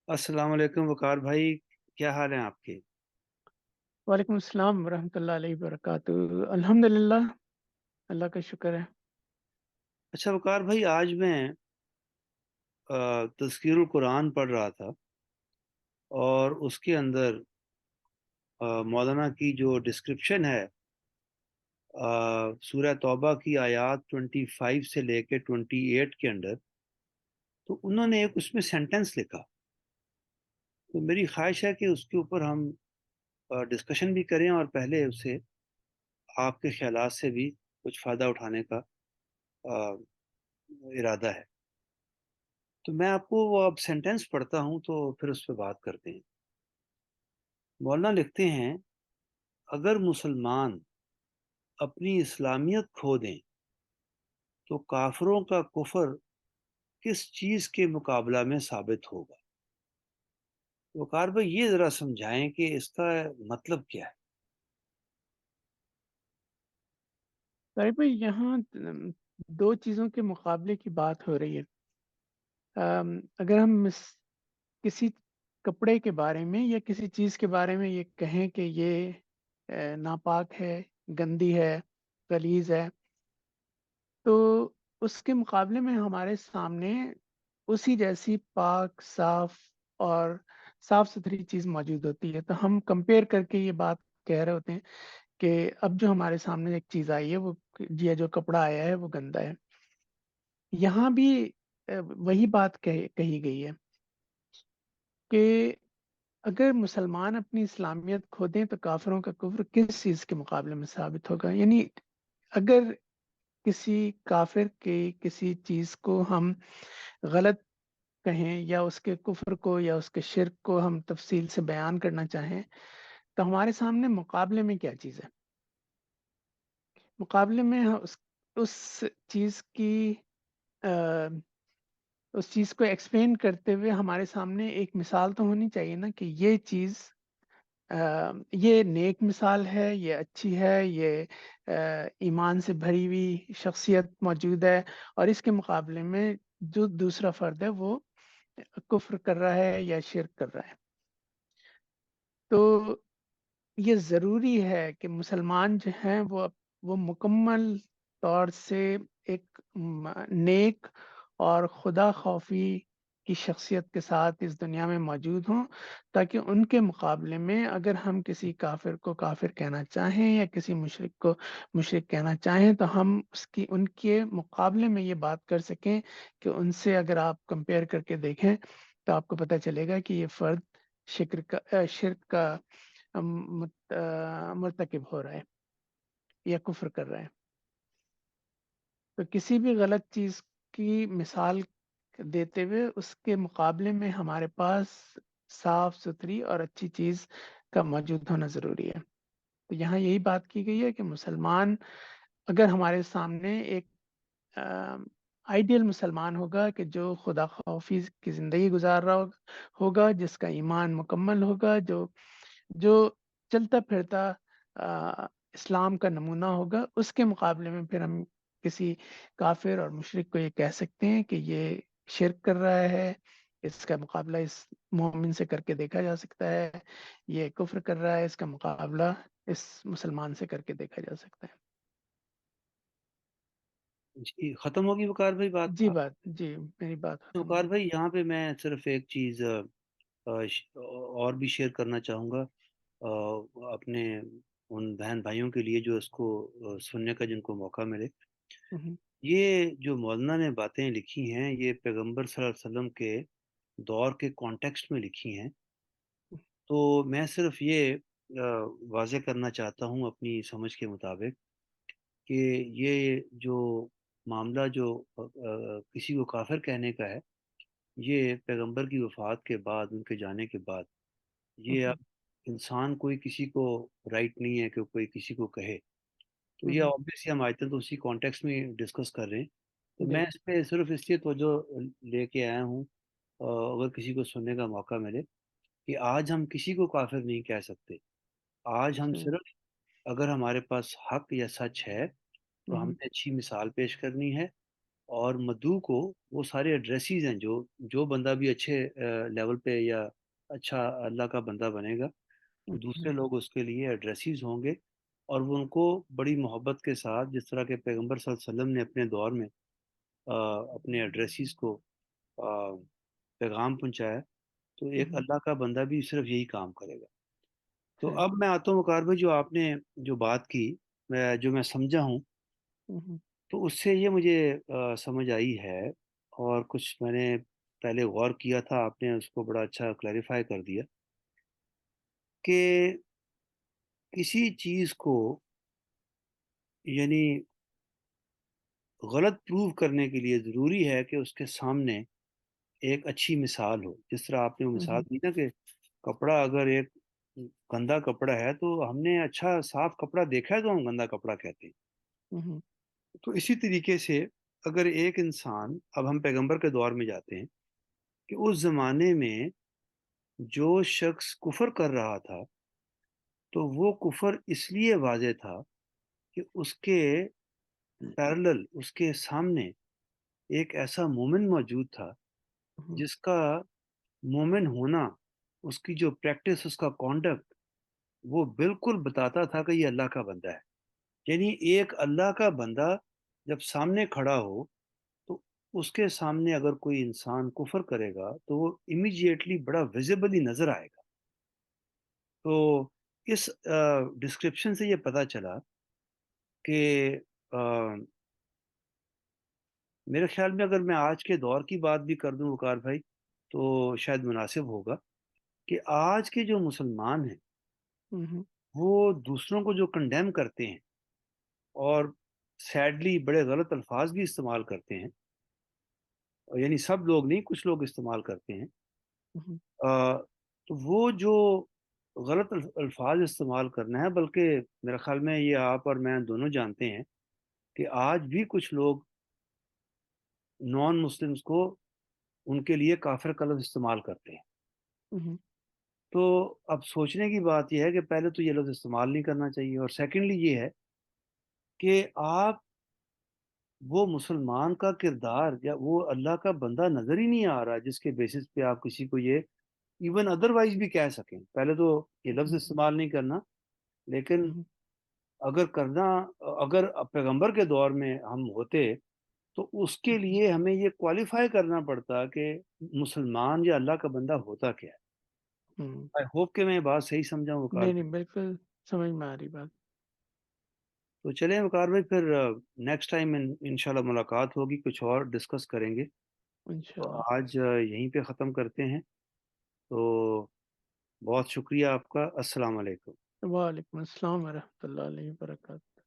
अस्सलाम वालेकुम वकार भाई, क्या हाल हैं आपके? वालेकुम अस्सलाम वरहमतुल्लाहि अलैहि वबरकातुहू। अल्हम्दुलिल्लाह, अल्लाह का शुक्र है। अच्छा वकार भाई, आज मैं तज़किरुल कुरान पढ़ रहा था और उसके अंदर मौलाना की जो डिस्क्रिप्शन है सूरह तौबा की आयत 25 से लेके 28 के अंदर, तो उन्होंने एक उसमें सेंटेंस लिखा। तो मेरी ख्वाहिश है कि उसके ऊपर हम डिस्कशन भी करें और पहले उसे आपके ख्यालात से भी कुछ फ़ायदा उठाने का अ, इरादा है। तो मैं आपको वो अब सेंटेंस पढ़ता हूँ तो फिर उस पर बात करते हैं। मौलाना लिखते हैं, अगर मुसलमान अपनी इस्लामियत खो दें तो काफिरों का कुफर किस चीज के मुकाबला में साबित होगा। वकार भाई, ये जरा समझाएं कि इसका मतलब क्या है। तारिक भाई, यहाँ 2 चीज़ों के मुकाबले की बात हो रही है। अगर हम किसी कपड़े के बारे में या किसी चीज़ के बारे में ये कहें कि ये नापाक है, गंदी है, गलीज़ है, तो उसके मुकाबले में हमारे सामने उसी जैसी पाक, साफ़ और साफ़-सुथरी चीज़ मौजूद होती है। तो हम कंपेयर करके ये बात कह रहे होते हैं कि अब जो हमारे सामने एक चीज़ आई है, वो ये जो कपड़ा आया है वो गंदा है। यहाँ भी वही बात कही गई है कि अगर मुसलमान अपनी इस्लामियत खो दें तो काफ़िरों का कुफ़्र किस चीज़ के मुकाबले में साबित होगा? यानी अगर किसी काफ़िर की किसी चीज़ को हम गलत कहें या उसके कुफ़्र को या उसके शिर्क को हम तफ़सील से बयान करना चाहें, तो हमारे सामने मुकाबले में क्या चीज़ है? मुकाबले में उस चीज़ की अ, उस चीज़ को एक्सप्लेन करते हुए हमारे सामने एक मिसाल तो होनी चाहिए ना कि ये चीज़ ये नेक मिसाल है, ये अच्छी है, ये ईमान से भरी हुई शख्सियत मौजूद है और इसके मुकाबले में जो दूसरा फ़र्द है वो कुफ़्र कर रहा है या शिर्क कर रहा है। तो ये ज़रूरी है कि मुसलमान जो हैं वो मुकम्मल तौर से एक नेक और खुदा खौफी की शख्सियत के साथ इस दुनिया में मौजूद हों, ताकि उनके मुकाबले में अगर हम किसी काफ़िर को काफ़िर कहना चाहें या किसी मुशरिक को मुशरिक कहना चाहें, तो हम उसकी उनके मुकाबले में ये बात कर सकें कि उनसे अगर आप कंपेयर करके देखें, तो आपको पता चलेगा कि ये फ़र्द शिर्क का मुर्तकिब हो रहा है या कुफ़्र कर रहा है। तो किसी भी गलत चीज़ की मिसाल देते हुए उसके मुकाबले में हमारे पास साफ-सुथरी और अच्छी चीज़ का मौजूद होना ज़रूरी है। तो यहाँ यही बात की गई है कि मुसलमान अगर हमारे सामने एक अ, आइडियल मुसलमान होगा कि जो खुदा खौफ़ी की ज़िंदगी गुज़ार रहा होगा, जिसका ईमान मुकम्मल होगा, जो जो चलता-फिरता इस्लाम का नमूना होगा, उसके मुकाबले में फिर हम किसी काफ़िर और मुशरिक को ये कह सकते हैं कि ये शिर्क कर रहा है, इसका मुकाबला इस मोमिन से करके देखा जा सकता है, ये कुफ़्र कर रहा है, इसका मुकाबला इस मुसलमान से करके देखा जा सकता है। जी, खत्म होगी वकार भाई बात। जी, मेरी बात तो खत्म वकार होगी। भाई, यहाँ पे मैं सिर्फ एक चीज़ और भी शेयर करना चाहूँगा अपने उन बहन भाइयों के लिए जो इसको सुनने का जिनको मौका मिले। हुँ, हुँ। ये जो मौलाना ने बातें लिखी हैं, ये पैगंबर सल्लल्लाहु अलैहि वसल्लम के दौर के कॉन्टेक्स्ट में लिखी हैं। तो मैं सिर्फ ये वाज़ेह करना चाहता हूँ अपनी समझ के मुताबिक कि ये जो मामला जो किसी को काफिर कहने का है, ये पैगंबर की वफ़ात के बाद, उनके जाने के बाद, हुँ, ये हुँ। अब इंसान कोई किसी को राइट नहीं है कि कोई किसी को कहे। तो हुँ, ये हुँ। ऑब्वियसली हम आयतन तो उसी कॉन्टेक्स्ट में डिस्कस कर रहे हैं। तो जी, मैं इस पे सिर्फ इसलिए तवज्जो लेके आया हूँ, अगर किसी को सुनने का मौका मिले, कि आज हम किसी को काफिर नहीं कह सकते। आज हम सही। सिर्फ, अगर हमारे पास हक या सच है तो हुँ, हुँ। हमने अच्छी मिसाल पेश करनी है اور مدعو کو وہ سارے ایڈریسز ہیں، جو بندہ بھی اچھے لیول پہ یا اچھا اللہ کا بندہ بنے گا تو ہوں، دوسرے لوگ اس کے لیے ایڈریسز ہوں گے، اور وہ ان کو بڑی محبت کے ساتھ، جس طرح کہ پیغمبر صلی اللہ علیہ وسلم نے اپنے دور میں اپنے ایڈریسز کو آ، پیغام پہنچایا، تو ایک ہوں، اللہ کا بندہ بھی صرف یہی کام کرے گا۔ تو صحیح۔ اب میں آتا ہوں وقار بھائی، جو آپ نے جو بات کی، جو میں سمجھا ہوں، ہوں، تو اس سے یہ مجھے سمجھ آئی ہے، اور کچھ میں نے پہلے غور کیا تھا، آپ نے اس کو بڑا اچھا کلیریفائی کر دیا کہ کسی چیز کو یعنی غلط پروو کرنے کے لیے ضروری ہے کہ اس کے سامنے ایک اچھی مثال ہو، جس طرح آپ نے وہ مثال ہوں، دی نا کہ کپڑا اگر ایک گندا کپڑا ہے تو ہم نے اچھا صاف کپڑا دیکھا ہے تو ہم گندا کپڑا کہتے ہیں۔ ہوں، تو اسی طریقے سے اگر ایک انسان، اب ہم پیغمبر کے دور میں جاتے ہیں، کہ اس زمانے میں جو شخص کفر کر رہا تھا تو وہ کفر اس لیے واضح تھا کہ اس کے پیرلل، اس کے سامنے ایک ایسا مومن موجود تھا ہوں، جس کا مومن ہونا، اس کی جو پریکٹس، اس کا کانڈکٹ، وہ بالکل بتاتا تھا کہ یہ اللہ کا بندہ ہے۔ یعنی ایک اللہ کا بندہ جب سامنے کھڑا ہو تو اس کے سامنے اگر کوئی انسان کفر کرے گا تو وہ امیجیٹلی بڑا ویزیبلی نظر آئے گا۔ تو اس ڈسکرپشن سے یہ پتا چلا کہ آ، میرے خیال میں اگر میں آج کے دور کی بات بھی کر دوں وقار بھائی تو شاید مناسب ہوگا، کہ آج کے جو مسلمان ہیں ہوں، وہ دوسروں کو جو کنڈیم کرتے ہیں اور سیڈلی بڑے غلط الفاظ بھی استعمال کرتے ہیں، یعنی سب لوگ نہیں، کچھ لوگ استعمال کرتے ہیں، ہوں، آ، تو وہ جو غلط الفاظ استعمال کرنا ہے، بلکہ میرے خیال میں یہ آپ اور میں دونوں جانتے ہیں کہ آج بھی کچھ لوگ نان مسلمز کو ان کے لیے کافر کا لفظ استعمال کرتے ہیں۔ ہوں، تو اب سوچنے کی بات یہ ہے کہ پہلے تو یہ لفظ استعمال نہیں کرنا چاہیے، اور سیکنڈلی یہ ہے کہ آپ، وہ مسلمان کا کردار یا وہ اللہ کا بندہ نظر ہی نہیں آ رہا جس کے بیسس پہ آپ کسی کو یہ ایون ادروائز بھی کہہ سکیں۔ پہلے تو یہ لفظ ہوں، استعمال نہیں کرنا، لیکن ہوں، اگر کرنا، اگر پیغمبر کے دور میں ہم ہوتے تو اس کے لیے ہمیں یہ کوالیفائی کرنا پڑتا کہ مسلمان یا اللہ کا بندہ ہوتا کیا ہے۔ ہوں۔ آئی ہوپ کہ میں بات صحیح سمجھا ہوں وقار نہیں، بھائی۔ نہیں، بالکل سمجھ میں آ رہی بات۔ تو چلیں وقار بھائی، پھر نیکسٹ ٹائم انشاءاللہ ملاقات ہوگی، کچھ اور ڈسکس کریں گے۔ تو انشاءاللہ۔ آج یہیں پہ ختم کرتے ہیں۔ تو بہت شکریہ آپ کا، السلام علیکم۔ وعلیکم السلام ورحمۃ اللہ علیہ وبرکاتہ۔